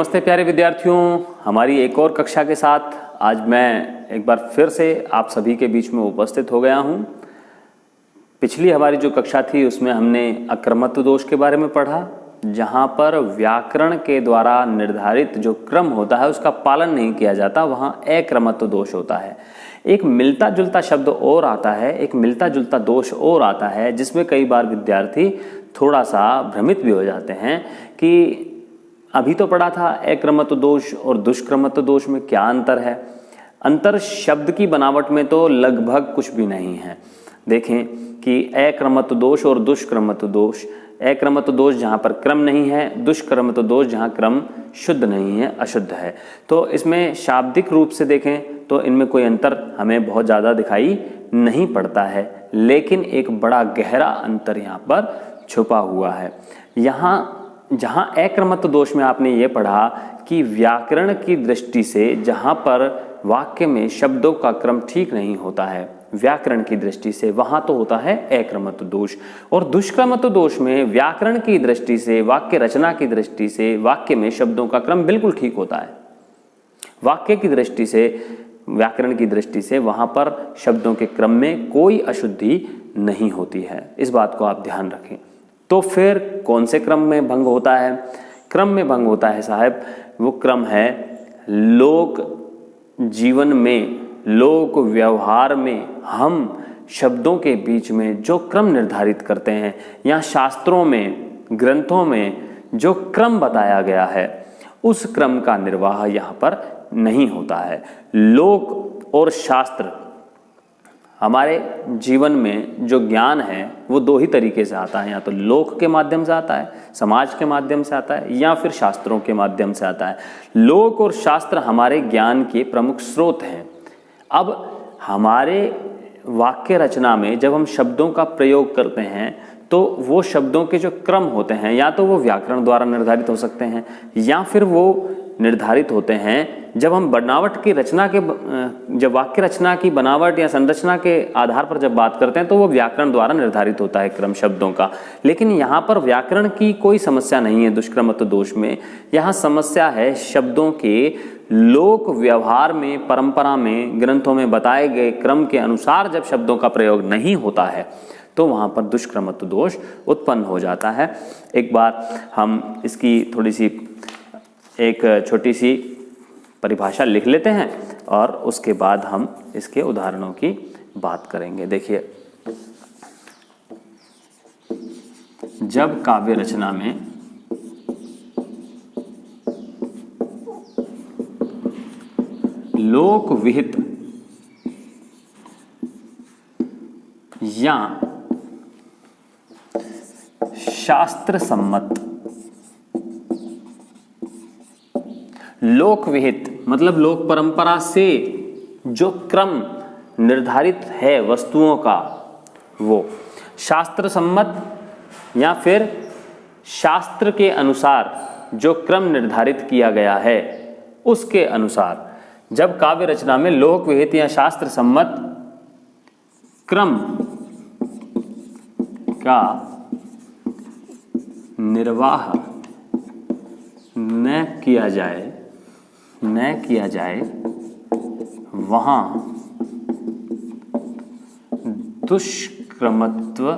नमस्ते प्यारे विद्यार्थियों, हमारी एक और कक्षा के साथ आज मैं एक बार फिर से आप सभी के बीच में उपस्थित हो गया हूं। पिछली हमारी जो कक्षा थी उसमें हमने अक्रमत्व दोष के बारे में पढ़ा, जहां पर व्याकरण के द्वारा निर्धारित जो क्रम होता है उसका पालन नहीं किया जाता, वहां अक्रमत्व दोष होता है। एक मिलता जुलता शब्द और आता है, एक मिलता जुलता दोष और आता है, जिसमें कई बार विद्यार्थी थोड़ा सा भ्रमित भी हो जाते हैं कि अभी तो पढ़ा था अक्रमत्व दोष और दुष्क्रमत्व दोष में क्या अंतर है। अंतर शब्द की बनावट में तो लगभग कुछ भी नहीं है। देखें कि अक्रमत्व दोष और दुष्क्रमत्व दोष, अक्रमत्व दोष जहाँ पर क्रम नहीं है, दुष्क्रमत्व दोष जहाँ क्रम शुद्ध नहीं है, अशुद्ध है। तो इसमें शाब्दिक रूप से देखें तो इनमें कोई अंतर हमें बहुत ज़्यादा दिखाई नहीं पड़ता है, लेकिन एक बड़ा गहरा अंतर यहाँ पर छुपा हुआ है। यहाँ जहाँ अक्रमत्व दोष में आपने ये पढ़ा कि व्याकरण की दृष्टि से जहाँ पर वाक्य में शब्दों का क्रम ठीक नहीं होता है, व्याकरण की दृष्टि से वहाँ तो होता है अक्रमत्व दोष। और दुष्क्रमत्व दोष में व्याकरण की दृष्टि से, वाक्य रचना की दृष्टि से वाक्य में शब्दों का क्रम बिल्कुल ठीक होता है। वाक्य की दृष्टि से, व्याकरण की दृष्टि से वहाँ पर शब्दों के क्रम में कोई अशुद्धि नहीं होती है। इस बात को आप ध्यान रखें। तो फिर कौन से क्रम में भंग होता है? क्रम में भंग होता है साहब, वो क्रम है लोक जीवन में, लोक व्यवहार में हम शब्दों के बीच में जो क्रम निर्धारित करते हैं, या शास्त्रों में, ग्रंथों में जो क्रम बताया गया है, उस क्रम का निर्वाह यहाँ पर नहीं होता है। लोक और शास्त्र, हमारे जीवन में जो ज्ञान है वो दो ही तरीके से आता है, या तो लोक के माध्यम से आता है, समाज के माध्यम से आता है, या फिर शास्त्रों के माध्यम से आता है। लोक और शास्त्र हमारे ज्ञान के प्रमुख स्रोत हैं। अब हमारे वाक्य रचना में जब हम शब्दों का प्रयोग करते हैं तो वो शब्दों के जो क्रम होते हैं, या तो वो व्याकरण द्वारा निर्धारित हो सकते हैं, या फिर वो निर्धारित होते हैं जब हम बनावट की रचना के, जब वाक्य रचना की बनावट या संरचना के आधार पर जब बात करते हैं तो वो व्याकरण द्वारा निर्धारित होता है क्रम शब्दों का। लेकिन यहाँ पर व्याकरण की कोई समस्या नहीं है दुष्क्रमत्व दोष में। यहाँ समस्या है शब्दों के लोक व्यवहार में, परंपरा में, ग्रंथों में बताए गए क्रम के अनुसार जब शब्दों का प्रयोग नहीं होता है तो वहाँ पर दुष्क्रमत्व दोष उत्पन्न हो जाता है। एक बार हम इसकी थोड़ी सी एक छोटी सी परिभाषा लिख लेते हैं और उसके बाद हम इसके उदाहरणों की बात करेंगे। देखिए, जब काव्य रचना में लोक विहित या शास्त्र सम्मत, लोक विहित मतलब लोक परंपरा से जो क्रम निर्धारित है वस्तुओं का, वो शास्त्र सम्मत या फिर शास्त्र के अनुसार जो क्रम निर्धारित किया गया है उसके अनुसार जब काव्य रचना में लोक विहित या शास्त्र सम्मत क्रम का निर्वाह न किया जाए वहाँ दुष्क्रमत्व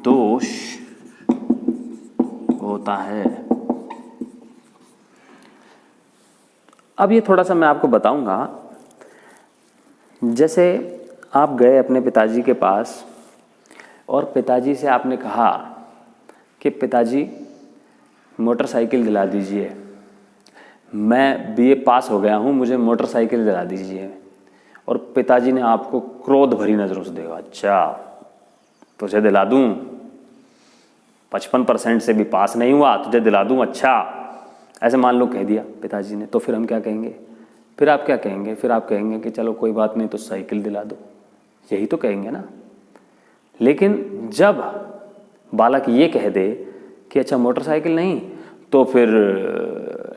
दोष होता है। अब ये थोड़ा सा मैं आपको बताऊंगा। जैसे आप गए अपने पिताजी के पास और पिताजी से आपने कहा कि पिताजी मोटरसाइकिल दिला दीजिए, मैं बीए पास हो गया हूँ, मुझे मोटरसाइकिल दिला दीजिए। और पिताजी ने आपको क्रोध भरी नज़रों से देखा, अच्छा तुझे दिला दूँ, 55% से भी पास नहीं हुआ, तुझे दिला दूँ, अच्छा, ऐसे मान लो कह दिया पिताजी ने। तो फिर हम क्या कहेंगे? फिर आप क्या कहेंगे? फिर आप कहेंगे कि चलो कोई बात नहीं, तो साइकिल दिला दो, यही तो कहेंगे ना। लेकिन जब बालक ये कह दे कि अच्छा मोटरसाइकिल नहीं तो फिर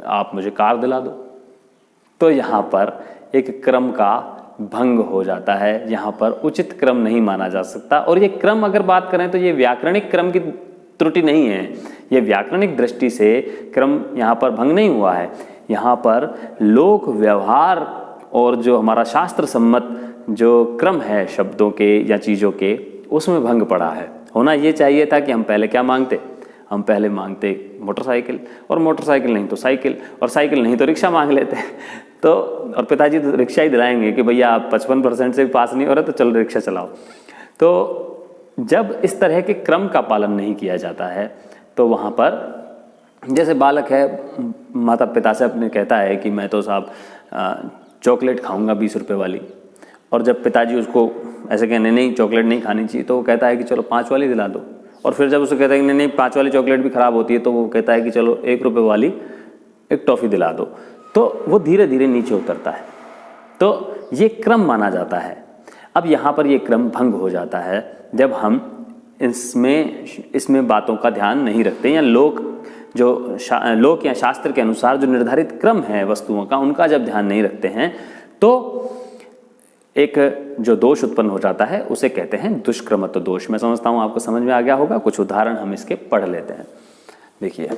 आप मुझे कार दिला दो, तो यहाँ पर एक क्रम का भंग हो जाता है, यहाँ पर उचित क्रम नहीं माना जा सकता। और ये क्रम अगर बात करें तो ये व्याकरणिक क्रम की त्रुटि नहीं है। ये व्याकरणिक दृष्टि से क्रम यहाँ पर भंग नहीं हुआ है। यहाँ पर लोक व्यवहार और जो हमारा शास्त्र सम्मत जो क्रम है शब्दों के या चीज़ों के, उसमें भंग पड़ा है। होना ये चाहिए था कि हम पहले क्या मांगते, हम पहले मांगते मोटरसाइकिल, और मोटरसाइकिल नहीं तो साइकिल, और साइकिल नहीं तो रिक्शा मांग लेते तो, और पिताजी तो रिक्शा ही दिलाएंगे कि भैया आप 55% से भी पास नहीं हो रहे तो चलो रिक्शा चलाओ। तो जब इस तरह के क्रम का पालन नहीं किया जाता है तो वहाँ पर जैसे बालक है, माता पिता से अपने कहता है कि मैं तो साहब चॉकलेट खाऊंगा 20 रुपये वाली, और जब पिताजी उसको ऐसे कहने नहीं चॉकलेट नहीं खानी चाहिए तो वो कहता है कि चलो 5 वाली दिला दो, और फिर जब उसे कहता है कि नहीं 5 वाली चॉकलेट भी ख़राब होती है तो वो कहता है कि चलो 1 रुपये वाली एक टॉफ़ी दिला दो, तो वो धीरे धीरे नीचे उतरता है। तो ये क्रम माना जाता है। अब यहाँ पर ये क्रम भंग हो जाता है जब हम इसमें बातों का ध्यान नहीं रखते, या लोक या शास्त्र के अनुसार जो निर्धारित क्रम है वस्तुओं का, उनका जब ध्यान नहीं रखते हैं तो एक जो दोष उत्पन्न हो जाता है उसे कहते हैं दुष्क्रमत्व दोष। मैं समझता हूँ आपको समझ में आ गया होगा। कुछ उदाहरण हम इसके पढ़ लेते हैं। देखिए,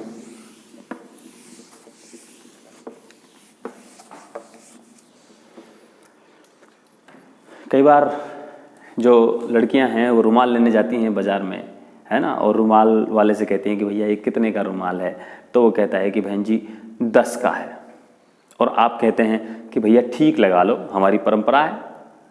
कई बार जो लड़कियां हैं वो रुमाल लेने जाती हैं बाज़ार में, है ना, और रुमाल वाले से कहती हैं कि भैया ये कितने का रुमाल है, तो वो कहता है कि बहन जी 10 का है, और आप कहते हैं कि भैया ठीक लगा लो, हमारी परंपरा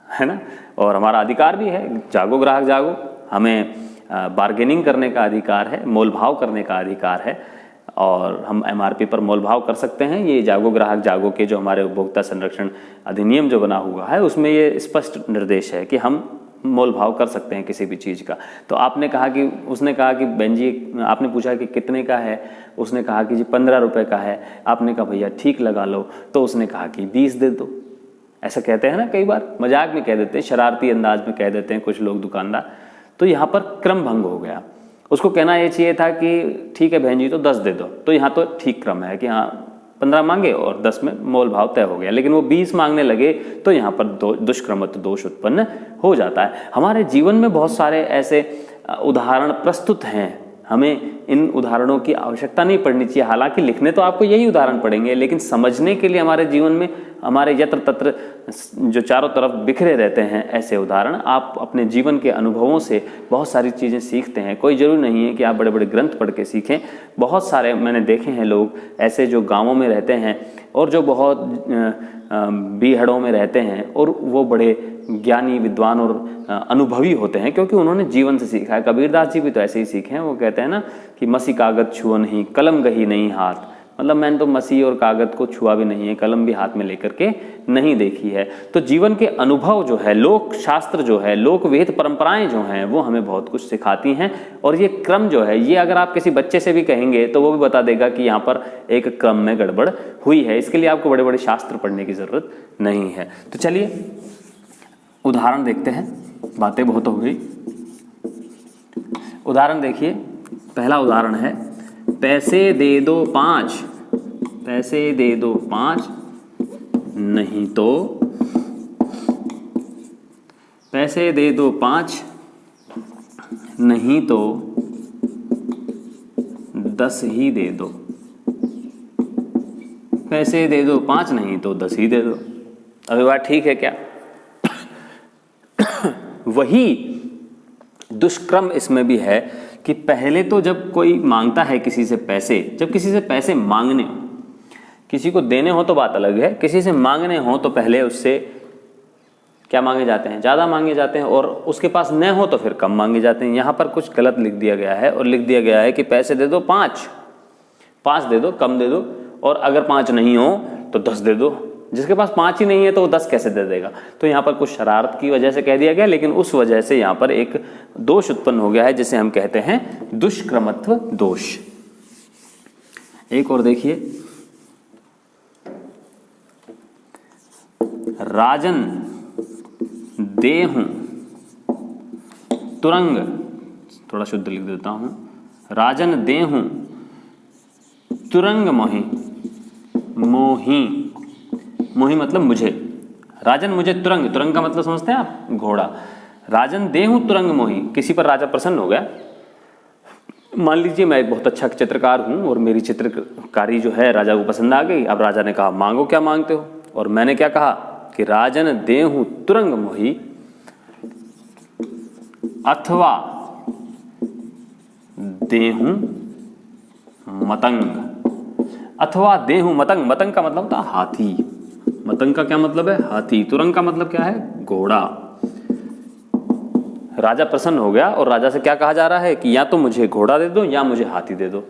है ना, और हमारा अधिकार भी है, जागो ग्राहक जागो, हमें बार्गेनिंग करने का अधिकार है, मोल भाव करने का अधिकार है, और हम MRP पर मोल भाव कर सकते हैं। ये जागो ग्राहक जागो के जो हमारे उपभोक्ता संरक्षण अधिनियम जो बना हुआ है उसमें ये स्पष्ट निर्देश है कि हम मोल भाव कर सकते हैं किसी भी चीज़ का। तो आपने कहा कि, उसने कहा कि बहन जी, आपने पूछा कि कितने का है, उसने कहा कि जी 15 रुपये का है, आपने कहा भैया ठीक लगा लो, तो उसने कहा कि 20 दे दो। ऐसा कहते हैं ना, कई बार मजाक में कह देते हैं, शरारती अंदाज में कह देते हैं कुछ लोग दुकानदार। तो यहाँ पर क्रम भंग हो गया। उसको कहना ये चाहिए था कि ठीक है बहन जी तो 10 दे दो, तो यहाँ तो ठीक क्रम है कि हाँ 15 मांगे और 10 में मोल भाव तय हो गया। लेकिन वो 20 मांगने लगे तो यहाँ पर दुष्क्रमत्व दोष उत्पन्न हो जाता है। हमारे जीवन में बहुत सारे ऐसे उदाहरण प्रस्तुत हैं, हमें इन उदाहरणों की आवश्यकता नहीं पड़नी चाहिए। हालांकि लिखने तो आपको यही उदाहरण पड़ेंगे, लेकिन समझने के लिए हमारे जीवन में, हमारे यत्र तत्र जो चारों तरफ बिखरे रहते हैं ऐसे उदाहरण, आप अपने जीवन के अनुभवों से बहुत सारी चीज़ें सीखते हैं। कोई ज़रूरी नहीं है कि आप बड़े बड़े ग्रंथ पढ़ के सीखें। बहुत सारे मैंने देखे हैं लोग ऐसे जो गाँवों में रहते हैं और जो बहुत बीहड़ों में रहते हैं, और वो बड़े ज्ञानी विद्वान और अनुभवी होते हैं क्योंकि उन्होंने जीवन से सीखा है। कबीरदास जी भी तो ऐसे ही सीखे हैं। वो कहते हैं ना कि मसी कागज छुआ नहीं, कलम गही नहीं हाथ, मतलब मैंने तो मसी और कागज को छुआ भी नहीं है, कलम भी हाथ में लेकर के नहीं देखी है। तो जीवन के अनुभव जो है, लोक शास्त्र जो है, लोक वेद परंपराएं जो हैं, वो हमें बहुत कुछ सिखाती हैं। और ये क्रम जो है, ये अगर आप किसी बच्चे से भी कहेंगे तो वो भी बता देगा कि यहाँ पर एक क्रम में गड़बड़ हुई है। इसके लिए आपको बड़े बड़े शास्त्र पढ़ने की जरूरत नहीं है। तो चलिए उदाहरण देखते हैं, बातें बहुत हो गई। उदाहरण देखिए, पहला उदाहरण है पैसे दे दो 5, पैसे दे दो 5 नहीं तो, पैसे दे दो 5 नहीं तो 10 ही दे दो, पैसे दे दो 5 नहीं तो 10 ही दे दो। अभी बात ठीक है क्या? वही दुष्क्रम इसमें भी है कि पहले तो जब कोई मांगता है किसी से पैसे, जब किसी से पैसे मांगने हो, किसी को देने हो तो बात अलग है, किसी से मांगने हो तो पहले उससे क्या मांगे जाते हैं? ज़्यादा मांगे जाते हैं, और उसके पास न हो तो फिर कम मांगे जाते हैं। यहाँ पर कुछ गलत लिख दिया गया है, और लिख दिया गया है कि पैसे दे दो 5 दे दो, कम दे दो, और अगर 5 नहीं हो तो 10 दे दो। जिसके पास 5 ही नहीं है तो वो 10 कैसे दे देगा? तो यहाँ पर कुछ शरारत की वजह से कह दिया गया, लेकिन उस वजह से यहाँ पर एक दोष उत्पन्न हो गया है जिसे हम कहते हैं दुष्क्रमत्व दोष। एक और देखिए, राजन देहूं तुरंग, थोड़ा शुद्ध लिख देता हूं, राजन देहूं तुरंग मोही, मोही, मोही मतलब मुझे, राजन मुझे तुरंग, तुरंग का मतलब समझते हैं आप? घोड़ा। राजन देहूं तुरंग मोही, किसी पर राजा प्रसन्न हो गया मान लीजिए मैं एक बहुत अच्छा चित्रकार हूँ और मेरी चित्रकारी जो है राजा को पसंद आ गई। अब राजा ने कहा मांगो क्या मांगते हो, और मैंने क्या कहा कि राजन देहूं तुरंग मोही अथवा देहूं मतंग, अथवा देहूं मतंग। मतंग का मतलब था हाथी, मतंग का क्या मतलब है, हाथी। तुरंग का मतलब क्या है, घोड़ा। राजा प्रसन्न हो गया और राजा से क्या कहा जा रहा है कि या तो मुझे घोड़ा दे दो या मुझे हाथी दे दो।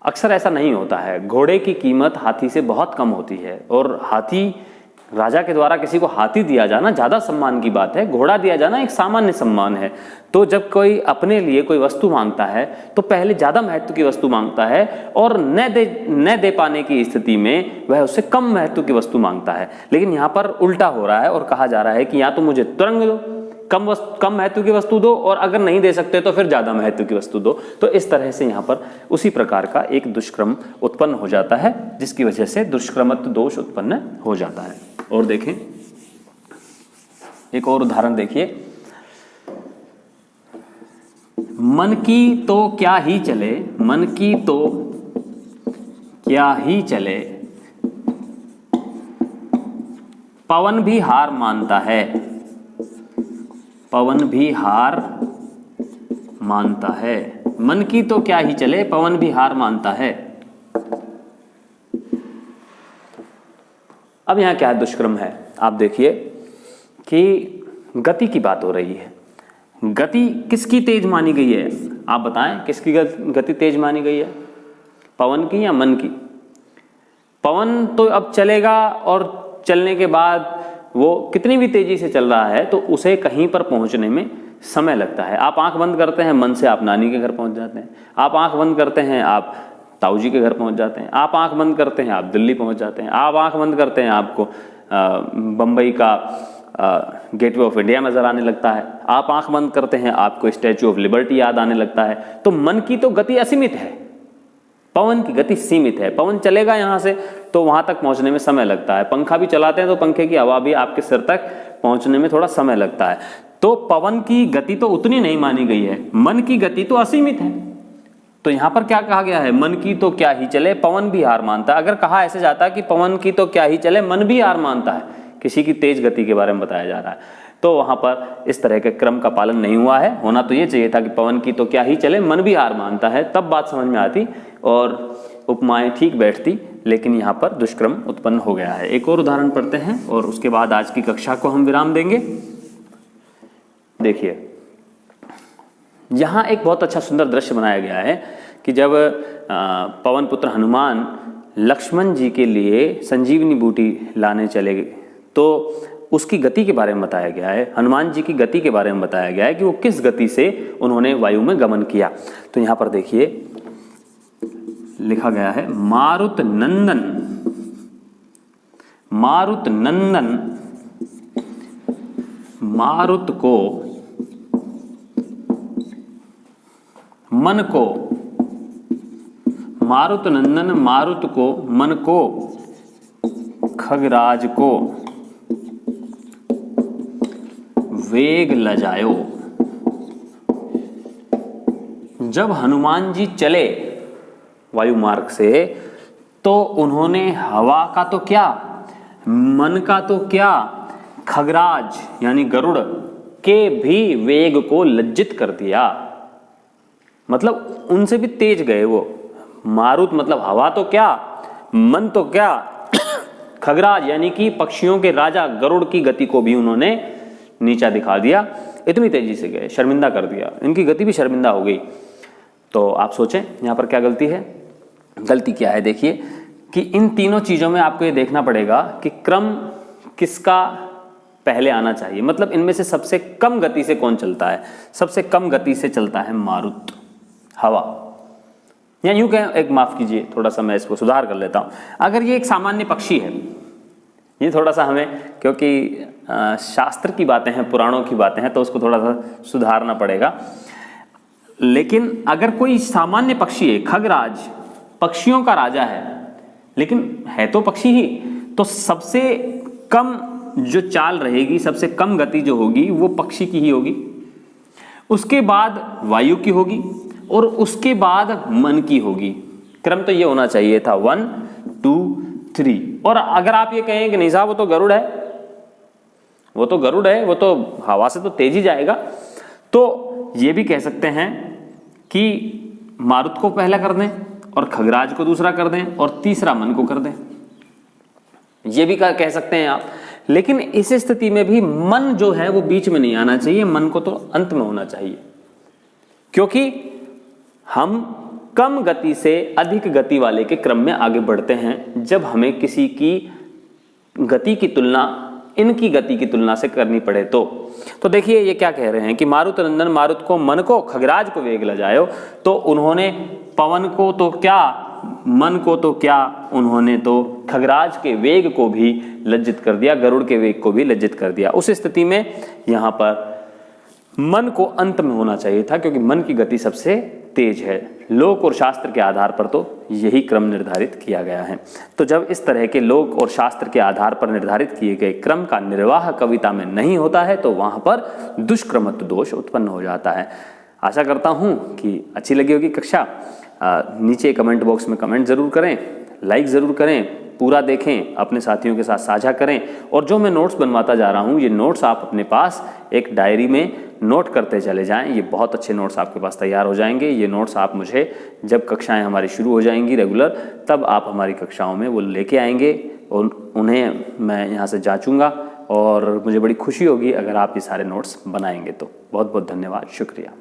अक्सर ऐसा नहीं होता है, घोड़े की कीमत हाथी से बहुत कम होती है, और हाथी, राजा के द्वारा किसी को हाथी दिया जाना ज़्यादा सम्मान की बात है, घोड़ा दिया जाना एक सामान्य सम्मान है। तो जब कोई अपने लिए कोई वस्तु मांगता है तो पहले ज़्यादा महत्व की वस्तु मांगता है, और न दे पाने की स्थिति में वह उससे कम महत्व की वस्तु मांगता है। लेकिन यहाँ पर उल्टा हो रहा है और कहा जा रहा है कि या तो मुझे तुरंग दो, कम महत्व की वस्तु दो, और अगर नहीं दे सकते तो फिर ज़्यादा महत्व की वस्तु दो। तो इस तरह से यहाँ पर उसी प्रकार का एक दुष्क्रम उत्पन्न हो जाता है, जिसकी वजह से दुष्क्रमत्व दोष उत्पन्न हो जाता है। और देखें एक और उदाहरण देखिए, मन की तो क्या ही चले, मन की तो क्या ही चले, पवन भी हार मानता है, पवन भी हार मानता है। मन की तो क्या ही चले, पवन भी हार मानता है। अब यहां क्या दुष्क्रम है, आप देखिए कि गति की बात हो रही है। गति किसकी तेज मानी गई है, आप बताएं, किसकी गति तेज मानी गई है, पवन की या मन की? पवन तो अब चलेगा, और चलने के बाद वो कितनी भी तेजी से चल रहा है तो उसे कहीं पर पहुंचने में समय लगता है। आप आंख बंद करते हैं, मन से आप नानी के घर पहुंच जाते हैं। आप आंख बंद करते हैं, आप ताऊ जी के घर पहुंच जाते हैं। आप आंख बंद करते हैं, आप दिल्ली पहुंच जाते हैं। आप आंख बंद करते हैं, आपको बम्बई का गेटवे ऑफ इंडिया नजर आने लगता है। आप आंख बंद करते हैं, आपको स्टैच्यू ऑफ लिबर्टी याद आने लगता है। तो मन की तो गति असीमित है, पवन की गति सीमित है। पवन चलेगा यहाँ से तो वहां तक पहुंचने में समय लगता है। पंखा भी चलाते हैं तो पंखे की हवा भी आपके सिर तक पहुंचने में थोड़ा समय लगता है। तो पवन की गति तो उतनी नहीं मानी गई है, मन की गति तो असीमित है। तो यहां पर क्या कहा गया है, मन की तो क्या ही चले, पवन भी हार मानता है। अगर कहा ऐसे जाता कि पवन की तो क्या ही चले, मन भी हार मानता है, किसी की तेज गति के बारे में बताया जा रहा है, तो वहां पर इस तरह के क्रम का पालन नहीं हुआ है। होना तो ये चाहिए था कि पवन की तो क्या ही चले, मन भी हार मानता है, तब बात समझ में आती और उपमाएं ठीक बैठती। लेकिन यहाँ पर दुष्क्रम उत्पन्न हो गया है। एक और उदाहरण पढ़ते हैं और उसके बाद आज की कक्षा को हम विराम देंगे। देखिए यहाँ एक बहुत अच्छा सुंदर दृश्य बनाया गया है कि जब पवन पुत्र हनुमान लक्ष्मण जी के लिए संजीवनी बूटी लाने चले गए तो उसकी गति के बारे में बताया गया है। हनुमान जी की गति के बारे में बताया गया है कि वो किस गति से उन्होंने वायु में गमन किया। तो यहाँ पर देखिए लिखा गया है, मारुत नंदन, मारुत नंदन मारुत को मन को, मारुत नंदन मारुत को मन को, खगराज को वेग लजायो। जब हनुमान जी चले वायु मार्ग से तो उन्होंने हवा का तो क्या, मन का तो क्या, खगराज यानी गरुड़ के भी वेग को लज्जित कर दिया। मतलब उनसे भी तेज गए वो। मारुत मतलब हवा तो क्या, मन तो क्या, खगराज यानी कि पक्षियों के राजा गरुड़ की गति को भी उन्होंने नीचा दिखा दिया। इतनी तेजी से गए, शर्मिंदा कर दिया, इनकी गति भी शर्मिंदा हो गई। तो आप सोचें यहाँ पर क्या गलती है। गलती क्या है, देखिए कि इन तीनों चीजों में आपको ये देखना पड़ेगा कि क्रम किसका पहले आना चाहिए। मतलब इनमें से सबसे कम गति से कौन चलता है। सबसे कम गति से चलता है मारुत, हवा। या यूं कहें, एक माफ कीजिए, थोड़ा सा मैं इसको सुधार कर लेता हूं। अगर ये एक सामान्य पक्षी है, ये थोड़ा सा हमें, क्योंकि शास्त्र की बातें हैं, पुराणों की बातें हैं, तो उसको थोड़ा सा सुधारना पड़ेगा। लेकिन अगर कोई सामान्य पक्षी है, खगराज पक्षियों का राजा है, लेकिन है तो पक्षी ही, तो सबसे कम जो चाल रहेगी, सबसे कम गति जो होगी वो पक्षी की ही होगी। उसके बाद वायु की होगी, और उसके बाद मन की होगी। क्रम तो ये होना चाहिए था 1 2 3। और अगर आप ये कहें कि नहीं साहब वो तो गरुड़ है, वो तो गरुड़ है, वो तो हवा से तो तेज ही जाएगा, तो ये भी कह सकते हैं कि मारुत को पहला कर दें और खगराज को दूसरा कर दें और तीसरा मन को कर दें, ये भी कह सकते हैं आप। लेकिन इस स्थिति में भी मन जो है वो बीच में नहीं आना चाहिए, मन को तो अंत में होना चाहिए, क्योंकि हम कम गति से अधिक गति वाले के क्रम में आगे बढ़ते हैं जब हमें किसी की गति की तुलना इनकी गति की तुलना से करनी पड़े तो देखिए ये क्या कह रहे हैं कि मारुत नंदन मारुत को मन को खगराज को वेग लजायो, तो उन्होंने पवन को तो क्या मन को तो क्या उन्होंने तो खगराज के वेग को भी लज्जित कर दिया, गरुड़ के वेग को भी लज्जित कर दिया। उस स्थिति में यहां पर मन को अंत में होना चाहिए था, क्योंकि मन की गति सबसे तेज है। लोक और शास्त्र के आधार पर तो यही क्रम निर्धारित किया गया है। तो जब इस तरह के लोक और शास्त्र के आधार पर निर्धारित किए गए क्रम का निर्वाह कविता में नहीं होता है तो वहां पर दुष्क्रमत्व दोष उत्पन्न हो जाता है। आशा करता हूं कि अच्छी लगी होगी कक्षा। नीचे कमेंट बॉक्स में कमेंट जरूर करें, लाइक जरूर करें, पूरा देखें, अपने साथियों के साथ साझा करें। और जो मैं नोट्स बनवाता जा रहा हूं, ये नोट्स आप अपने पास एक डायरी में नोट करते चले जाएं। ये बहुत अच्छे नोट्स आपके पास तैयार हो जाएंगे। ये नोट्स आप मुझे जब कक्षाएं हमारी शुरू हो जाएंगी रेगुलर, तब आप हमारी कक्षाओं में वो लेके आएंगे और उन्हें मैं यहाँ से जांचूंगा और मुझे बड़ी खुशी होगी अगर आप ये सारे नोट्स बनाएंगे। तो बहुत बहुत धन्यवाद, शुक्रिया।